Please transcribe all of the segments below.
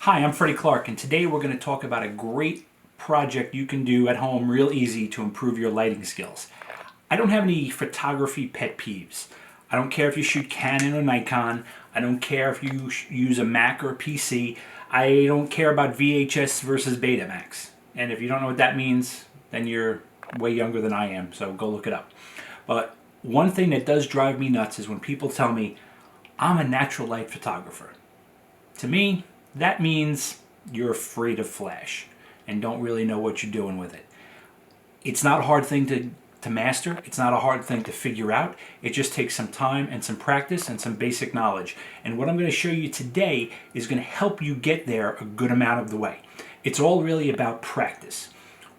Hi, I'm Freddie Clark, and today we're going to talk about a great project you can do at home real easy to improve your lighting skills. I don't have any photography pet peeves. I don't care if you shoot Canon or Nikon. I don't care if you use a Mac or a PC. I don't care about VHS versus Betamax. And if you don't know what that means, then you're way younger than I am, so go look it up. But one thing that does drive me nuts is when people tell me, I'm a natural light photographer. To me, that means you're afraid of flash and don't really know what you're doing with it. It's not a hard thing to master. It's not a hard thing to figure out. It just takes some time and some practice and some basic knowledge. And what I'm going to show you today is going to help you get there a good amount of the way. It's all really about practice.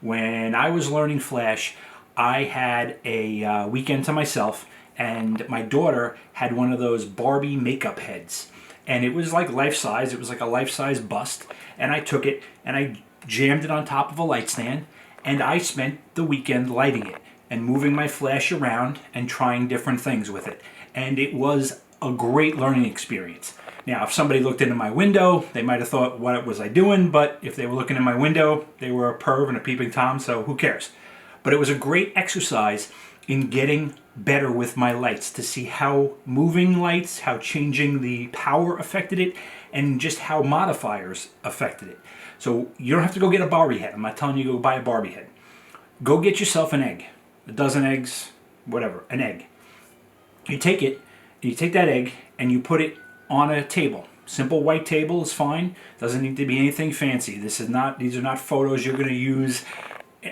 When I was learning flash, I had a weekend to myself, and my daughter had one of those Barbie makeup heads. And it was like life size. It was like a life size bust. And I took it and I jammed it on top of a light stand. And I spent the weekend lighting it and moving my flash around and trying different things with it. And it was a great learning experience. Now, if somebody looked into my window, they might have thought, what was I doing? But if they were looking in my window, they were a perv and a peeping Tom, so who cares? But it was a great exercise in getting better with my lights, to see how moving lights, how changing the power affected it, and just how modifiers affected it. So you don't have to go get a Barbie head. I'm not telling you to go buy a Barbie head. Go get yourself an egg, a dozen eggs, whatever, an egg. You take it, you take that egg, and you put it on a table. Simple white table is fine. Doesn't need to be anything fancy. These are not photos you're going to use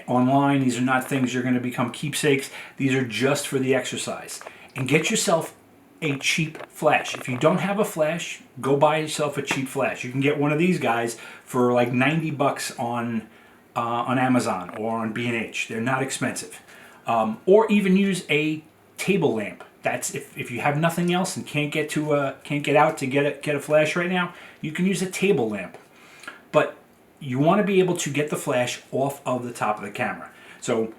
online. These are not things you're going to become keepsakes. These are just for the exercise. And get yourself a cheap flash. If you don't have a flash, go buy yourself a cheap flash. You can get one of these guys for like 90 bucks on Amazon or on B&H. They're not expensive. Or even use a table lamp. That's if you have nothing else and can't get out to get a flash right now, you can use a table lamp. But you want to be able to get the flash off of the top of the camera. So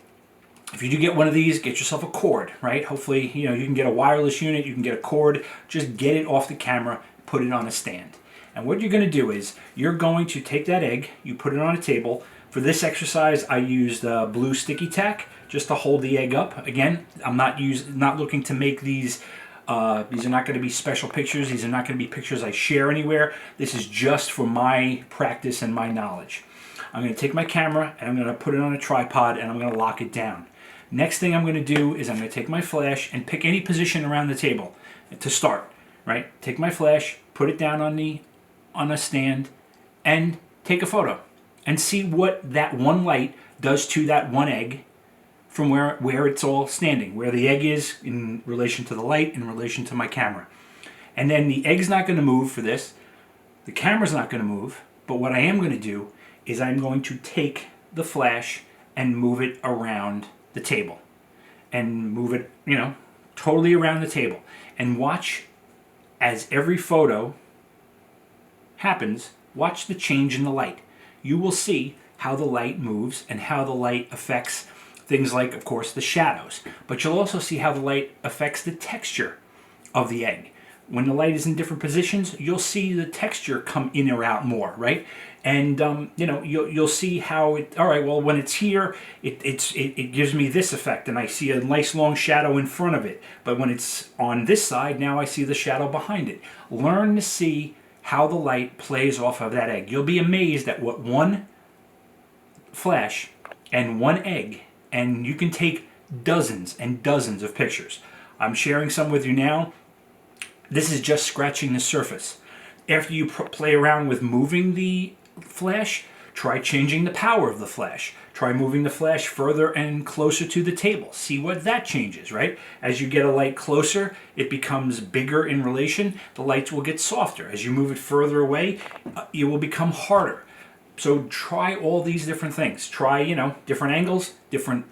if you do get one of these, get yourself a cord, right? Hopefully, you can get a wireless unit, you can get a cord, just get it off the camera, put it on a stand. And what you're going to do is you're going to take that egg, you put it on a table. For this exercise, I used blue sticky tack just to hold the egg up. Again, I'm not looking to make these. These are not going to be special pictures. These are not going to be pictures I share anywhere. This is just for my practice and my knowledge. I'm going to take my camera and I'm going to put it on a tripod and I'm going to lock it down. Next thing I'm going to do is I'm going to take my flash and pick any position around the table to start. Right? Take my flash, put it down on a stand, and take a photo and see what that one light does to that one egg from where it's all standing, where the egg is in relation to the light, in relation to my camera. And then the egg's not going to move for this. The camera's not going to move. But what I am going to do is I'm going to take the flash and move it around the table. And move it, totally around the table. And watch as every photo happens, watch the change in the light. You will see how the light moves and how the light affects things like, of course, the shadows. But you'll also see how the light affects the texture of the egg. When the light is in different positions, you'll see the texture come in or out more, right? And you'll see how it. All right, well, when it's here, it gives me this effect, and I see a nice long shadow in front of it. But when it's on this side, now I see the shadow behind it. Learn to see how the light plays off of that egg. You'll be amazed at what one flash and one egg. And you can take dozens and dozens of pictures. I'm sharing some with you now. This is just scratching the surface. After you play around with moving the flash, try changing the power of the flash. Try moving the flash further and closer to the table. See what that changes, right? As you get a light closer, it becomes bigger in relation. The lights will get softer. As you move it further away, it will become harder. So try all these different things. Try, different angles, different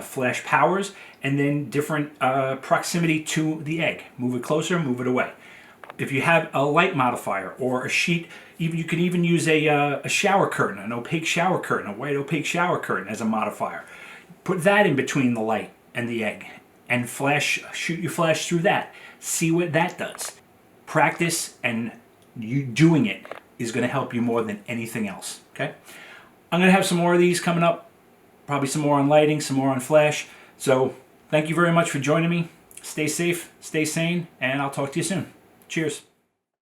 flash powers, and then different proximity to the egg. Move it closer, move it away. If you have a light modifier or a sheet, you can even use a shower curtain, an opaque shower curtain, a white opaque shower curtain as a modifier. Put that in between the light and the egg, and shoot your flash through that. See what that does. Practice and you doing it is going to help you more than anything else. Okay, I'm going to have some more of these coming up, probably some more on lighting, some more on flash. So thank you very much for joining me. Stay safe, stay sane, and I'll talk to you soon. Cheers.